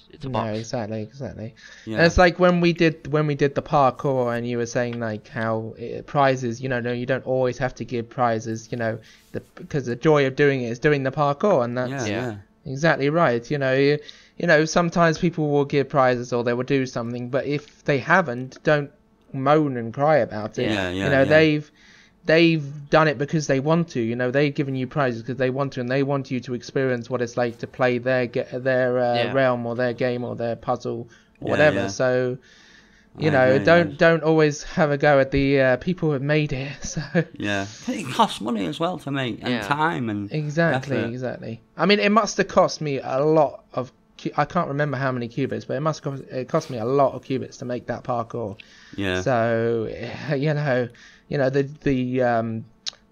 It's a No, box. exactly. And Yeah. it's like when we did the parkour, and you were saying like how prizes, you know, no, you don't always have to give prizes, you know, because the joy of doing it is doing the parkour, and that's Yeah. exactly right. You know, sometimes people will give prizes or they will do something, but if they haven't, don't moan and cry about it. Yeah, yeah, you know, yeah. they've done it because they want to. You know, they've given you prizes because they want to, and they want you to experience what it's like to play their realm or their game or their puzzle or Yeah, whatever. yeah. So, you I know, agree, don't always have a go at the people who have made it. So Yeah. It costs money as well to make, and Yeah. time and exactly. effort. I mean, it must have cost me a lot of. I can't remember how many qubits, but it cost me a lot of qubits to make that parkour. Yeah. So you know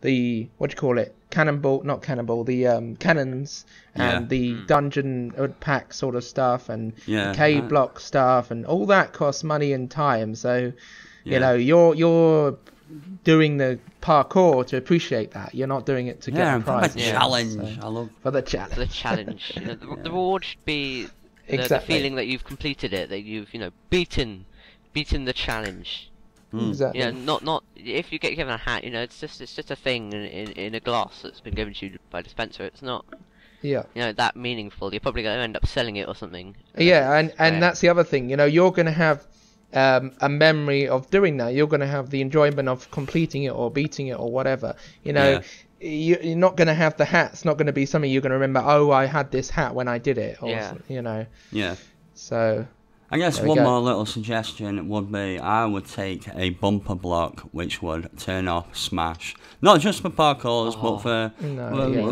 the what do you call it? Not cannonball, the cannons and Yeah. the dungeon pack sort of stuff and Yeah, the cave that- block stuff and all that costs money and time. So Yeah. you know you're doing the parkour to appreciate that. You're not doing it to Yeah, get a and for prize. the Yeah. challenge. So, I love. for the For challenge. the challenge, you know, the reward should be the Exactly. feeling that you've completed it, that you've, you know, beaten the challenge. Exactly. You know, not if you get given a hat, you know, it's just a thing in a glass that's been given to you by a dispenser. It's not, Yeah. you know, that meaningful. You're probably going to end up selling it or something. Yeah, and Right. that's the other thing. You know, you're going to have a memory of doing that. You're going to have the enjoyment of completing it or beating it or whatever. You know, you're not going to have the hat. It's not going to be something you're going to remember. Oh, I had this hat when I did it, or you know. Yeah. So. I guess one more little suggestion would be I would take a bumper block which would turn off smash. Not just for parkours, but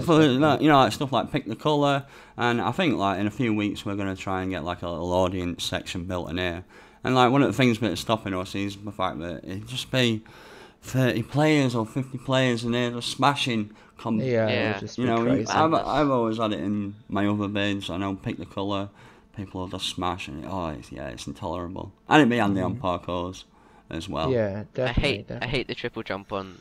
for you know, like stuff like pick the colour. And I think like in a few weeks we're going to try and get like a little audience section built in here. And like one of the things that's stopping us is the fact that it'd just be 30 players or 50 players in there just smashing. Just you know, crazy. I've always had it in my other bids. I know pick the colour. People will just smash it. It's intolerable. And it'd be handy on parkours as well. Yeah, definitely. I hate the triple jump on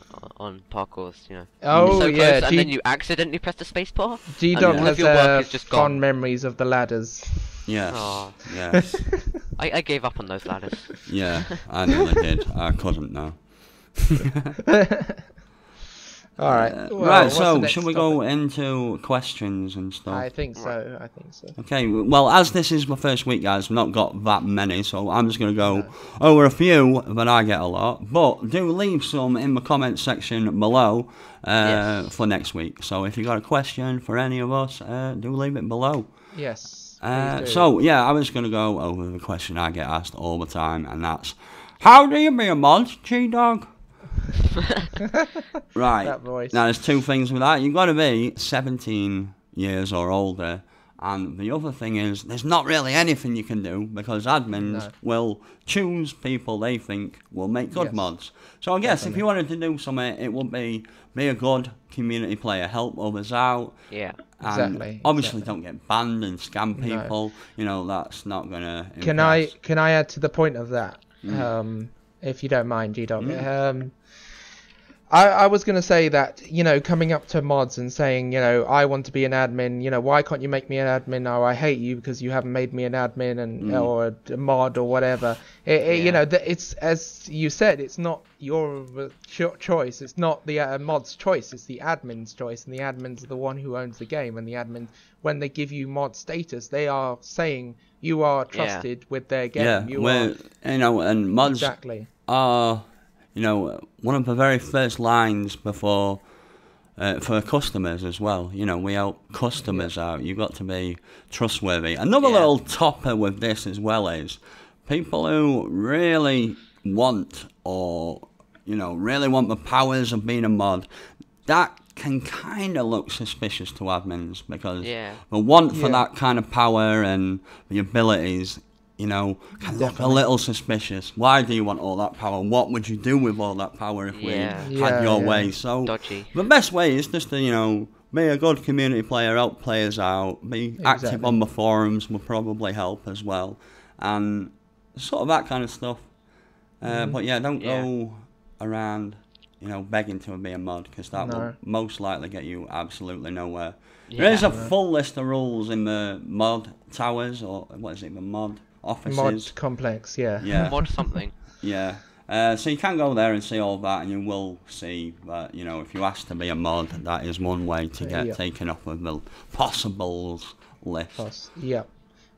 parkours. You know. Oh so yeah, close, and then you accidentally press the space bar. G-Dog has just fond memories of the ladders. Yes. Oh. Yes. I gave up on those ladders. Yeah, I nearly did. I couldn't now. All right. Right, so should we go into questions and stuff? I think so. Okay, well, as this is my first week, guys, I've not got that many, so I'm just going to go over a few that I get a lot. But do leave some in the comments section below for next week. So if you got a question for any of us, do leave it below. Yes. So, yeah, I was going to go over the question I get asked all the time, and that's, how do you be a mod, G-Dog? Right, now there's two things with that. You've got to be 17 years or older, and the other thing is there's not really anything you can do because admins will choose people they think will make good mods. So I guess if you wanted to do something, it would be a good community player, help others out. Yeah, exactly. Obviously, don't get banned and scam people. You know, that's not gonna. Can I add to the point of that? If you don't mind, G-Dog. I was going to say that, you know, coming up to mods and saying, you know, I want to be an admin, you know, why can't you make me an admin? Or I hate you because you haven't made me an admin and or a mod or whatever. You know, it's, as you said, it's not your choice. It's not the mod's choice. It's the admin's choice. And the admin's the one who owns the game. And the admin, when they give you mod status, they are saying you are trusted with their game. Yeah, you know, and mods are... You know, one of the very first lines before for customers as well. You know, we help customers out. You've got to be trustworthy. Another little topper with this as well is people who really want really want the powers of being a mod. That can kind of look suspicious to admins because the want for that kind of power and the abilities, you know, can look a little suspicious. Why do you want all that power? What would you do with all that power if we had your way? So dodgy. The best way is just to, you know, be a good community player, help players out, be active on the forums will probably help as well. And sort of that kind of stuff. But yeah, don't go around, you know, begging to be a mod because that will most likely get you absolutely nowhere. There is a full list of rules in the mod towers, or what is it, the mod offices. Mod complex, mod something. Yeah. So you can go there and see all that, and you will see that, you know, if you ask to be a mod, that is one way to get taken off of the possibles list.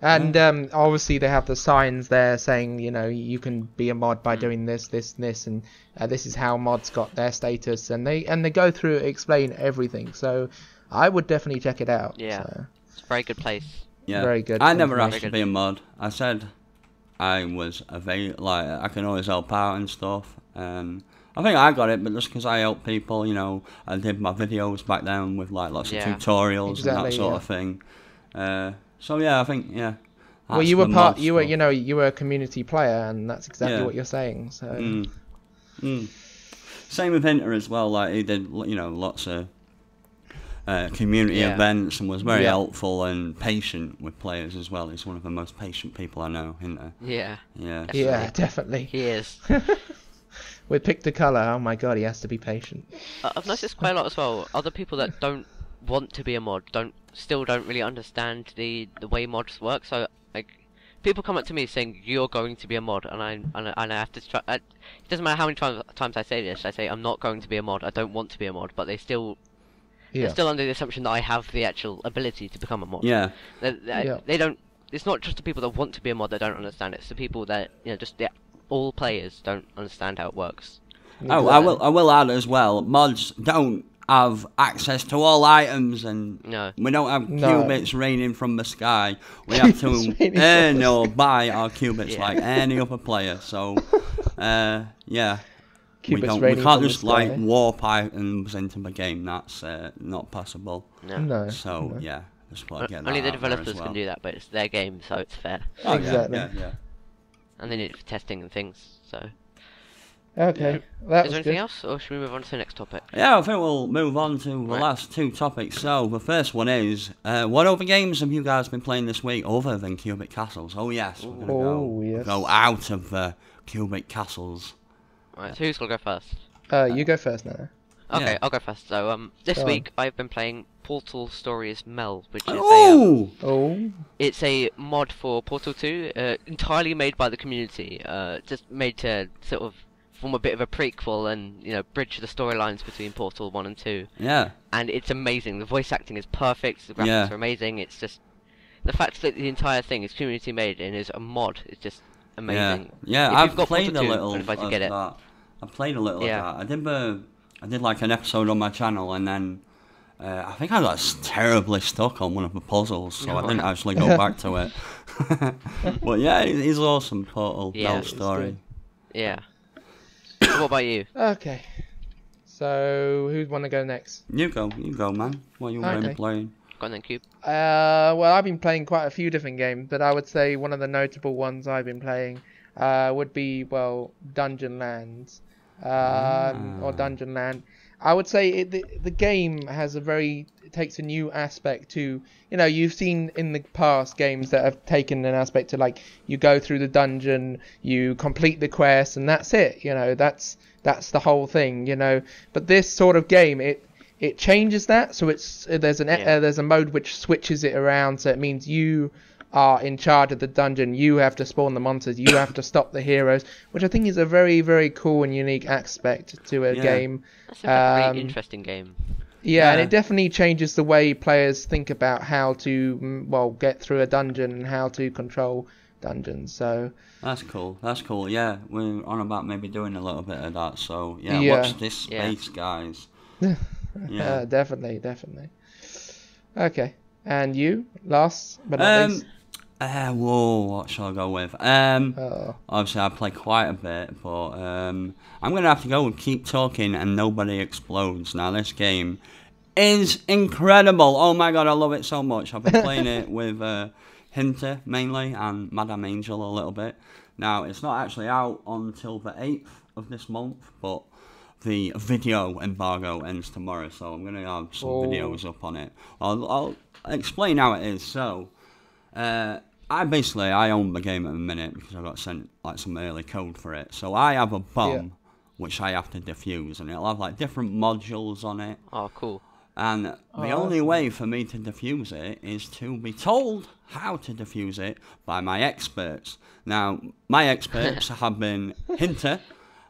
And obviously they have the signs there saying, you know, you can be a mod by doing this, this, and this, and this is how mods got their status, and they go through explain everything. So I would definitely check it out. Yeah, so. It's a very good place. Yeah, very good. I never asked to be a mod. I said I was I can always help out and stuff. I think I got it, but just because I help people, you know, I did my videos back then with like lots of tutorials and that sort of thing. So yeah, I think well, you were you were a community player, and that's exactly what you're saying. So same with Hinter as well. Like he did, you know, lots of community events and was very helpful and patient with players as well. He's one of the most patient people I know, Hinter. Yeah, definitely. He is. With Pick the Colour, oh my god, he has to be patient. I've noticed quite a lot as well. Other people that don't want to be a mod still don't really understand the way mods work. So like, people come up to me saying you're going to be a mod, and I have to try. It doesn't matter how many times I say this. I say I'm not going to be a mod. I don't want to be a mod, but they're still under the assumption that I have the actual ability to become a mod. They don't. It's not just the people that want to be a mod that don't understand it. It's the people that, you know, just all players don't understand how it works. Oh, I will add as well. Mods don't have access to all items, and No. we don't have No. qubits raining from the sky. We have to earn or buy our qubits like any other player. So, yeah. We Qubits can't raining from the just sky. like warp items into the game. That's not possible. No. No. So no. yeah, just want to get that Only the out there as developers well. can do that, but it's their game, so it's fair. Oh, Exactly. Yeah. And they need it for testing and things, so... Okay, that Is was there anything good. else, or should we move on to the next topic? Yeah, I think we'll move on to the Right. last two topics. So the first one is, what other games have you guys been playing this week other than Cubic Castles? Oh yes, we're gonna go out of the Cubic Castles. Right, so who's gonna go first? You go first now. Okay, Yeah. I'll go first. So, this Go on. week I've been playing Portal Stories Mel, which is Oh, it's a mod for Portal 2, entirely made by the community, just made to sort of form a bit of a prequel and, you know, bridge the storylines between Portal 1 and 2. yeah, And it's amazing. The voice acting is perfect, the graphics Yeah. are amazing. It's just the fact that the entire thing is community made and is a mod is just amazing. yeah. If I've you've got played a Portal 2, little I'd of advise you get it. that. I played a little Yeah. of that. I did like an episode on my channel, and then I think I got terribly stuck on one of the puzzles, so I didn't actually go back to it. But yeah, it's awesome, Portal Yeah. Mel story. Yeah. So what about you? Okay. So who'd want to go next? You go, man. What you been Okay. playing? Go on then, Cube. Well, I've been playing quite a few different games, but I would say one of the notable ones I've been playing would be, well, Dungeon Lands, or Dungeon Land. I would say the game has it takes a new aspect to, you know, you've seen in the past games that have taken an aspect to, like, you go through the dungeon, you complete the quest, and that's it, you know, that's the whole thing, you know. But this sort of game, it changes that, so there's a mode which switches it around, so it means you are in charge of the dungeon, you have to spawn the monsters, you have to stop the heroes, which I think is a very, very cool and unique aspect to a game. That's a very interesting game. Yeah, and Yeah. it definitely changes the way players think about how to, well, get through a dungeon and how to control dungeons, so... That's cool. Yeah, we're on about maybe doing a little bit of that. So yeah, Yeah. watch this space, guys. Yeah. Definitely. Okay, and you, last but not least? What shall I go with? Obviously I play quite a bit, but I'm gonna have to go with Keep Talking and Nobody Explodes. Now this game is incredible. Oh my god, I love it so much. I've been playing it with Hinter mainly and Madame Angel a little bit. Now it's not actually out until the 8th of this month, but the video embargo ends tomorrow, so I'm gonna have some videos up on it. I'll explain how it is. So I own the game at the minute because I got sent like some early code for it. So I have a bomb which I have to defuse, and it'll have like different modules on it. Oh, cool. And the only way for me to defuse it is to be told how to defuse it by my experts. Now, my experts have been Hinter.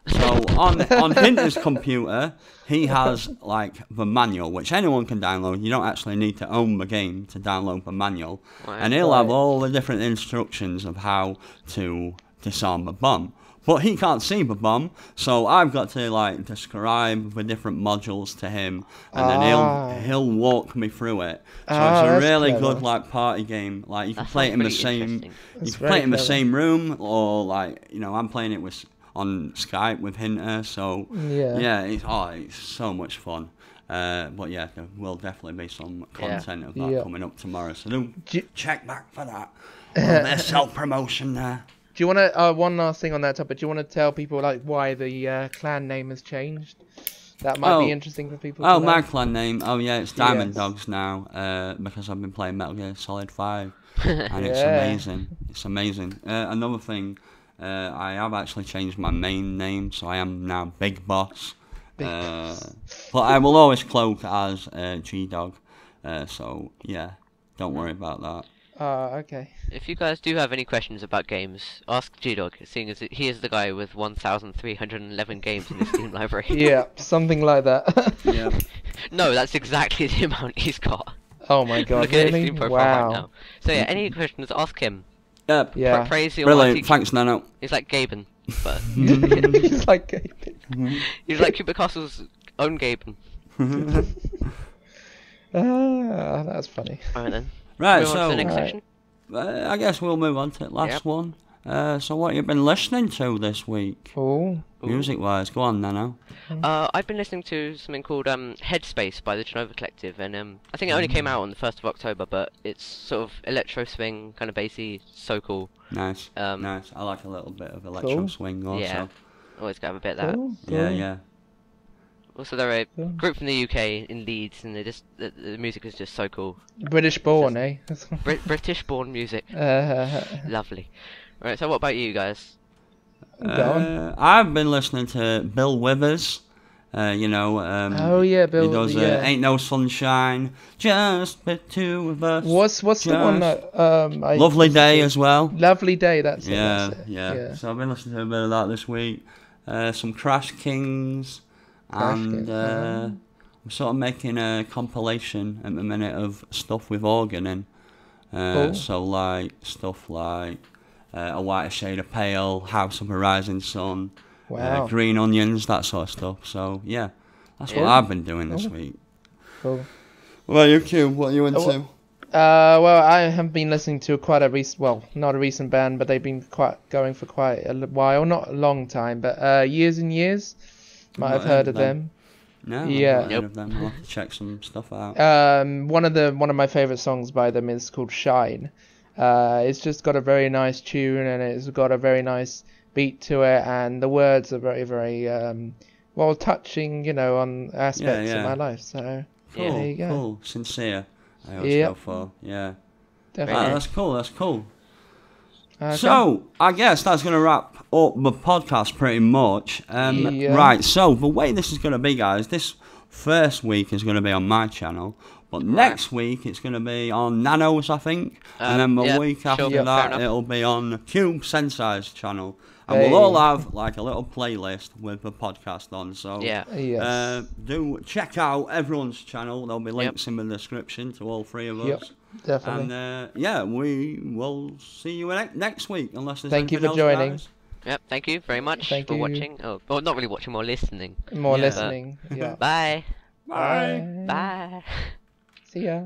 So on Hinter's computer, he has like the manual, which anyone can download. You don't actually need to own the game to download the manual. Right. And he'll have all the different instructions of how to disarm the bomb. But he can't see the bomb, so I've got to like describe the different modules to him, and then he'll walk me through it. So it's a really good like party game. Like you can play it in the same same room, or like, you know, I'm playing it on Skype with Hinter. So it's so much fun. But yeah, there will definitely be some content of that coming up tomorrow. So do check back for that. There's self-promotion there. Do you want to, one last thing on that topic, do you want to tell people like why the clan name has changed? That might be interesting for people to know. My clan name, it's Diamond Dogs now, because I've been playing Metal Gear Solid 5, and it's amazing. Another thing, I have actually changed my main name, so I am now Big Boss. But I will always cloak as G-Dog, so yeah, don't worry about that. Okay. If you guys do have any questions about games, ask G-Dog, seeing as he is the guy with 1,311 games in his Steam library. Yeah, something like that. Yeah. No, that's exactly the amount he's got. Oh my god, Look at his really? Steam profile Wow. right now. So yeah, any questions, ask him. Yep. Yeah. Praise the Brilliant. almighty. Thanks, Nano. He's like Gaben, but He's like, he's like CubicCastle's own Gaben. That's funny. Alright then. Right, Move on to so the next Right. section. I guess we'll move on to the last Yep. one. So what have you been listening to this week? Oh, Music-wise, go on, Nano. I've been listening to something called Headspace by the Genova Collective, and I think it only came out on the 1st of October, but it's sort of electro swing, kind of bassy, so cool. Nice, Um, I like a little bit of electro Cool. swing also. Yeah. Always gotta have a bit of that. cool. Yeah, cool. yeah. Also, they're a Cool. group from the UK in Leeds, and the music is just so cool. British born, eh? British-born music, lovely. Right, so what about you guys? Go on. I've been listening to Bill Withers. You know, Oh yeah, Bill. he does yeah. Ain't No Sunshine, Just the Two of Us. What's the one that I Lovely listened Day to? as well. Lovely Day. That's it. Yeah, That's it. yeah. So I've been listening to a bit of that this week. Some Crash Kings, Crash and Kings, I'm sort of making a compilation at the minute of stuff with organ in. Cool. So like stuff like A Whiter Shade of Pale, House of a Rising Sun, Wow. Green Onions, that sort of stuff. So yeah, that's what Yeah. I've been doing this Cool. week. Cool. Well, you Q, what are you into? Well, I have been listening to quite a recent, well, not a recent band, but they've been going for quite a while, not a long time, but years and years. Might have heard of them. No, Yeah. I've not heard of them. I'll have to check some stuff out. One of my favorite songs by them is called Shine. It's just got a very nice tune and it's got a very nice beat to it, and the words are very, very well touching, you know, on aspects Yeah, of yeah. my life. So Cool, there you go. cool, sincere. I always Yep. go for, yeah. Definitely. That's cool. That's cool. Okay. So, I guess that's going to wrap up the podcast pretty much. Yeah. Right, so the way this is going to be, guys, this first week is going to be on my channel, but next week it's going to be on Nano's, I think, and then the yeah, week after sure, fair that enough. it'll be on Cube Sensei's channel. And Hey. we'll all have like a little playlist with the podcast on, so Yeah. Yes. do check out everyone's channel. There'll be links in the description to all three of us. Yep. Definitely. And yeah, we will see you next week, unless there's Thank you anything for else, joining. guys. Yep, thank you very much Thank for you. watching. Oh, well, not really watching, more listening. More Yeah. listening. Yeah. Bye. Bye. Bye. See ya.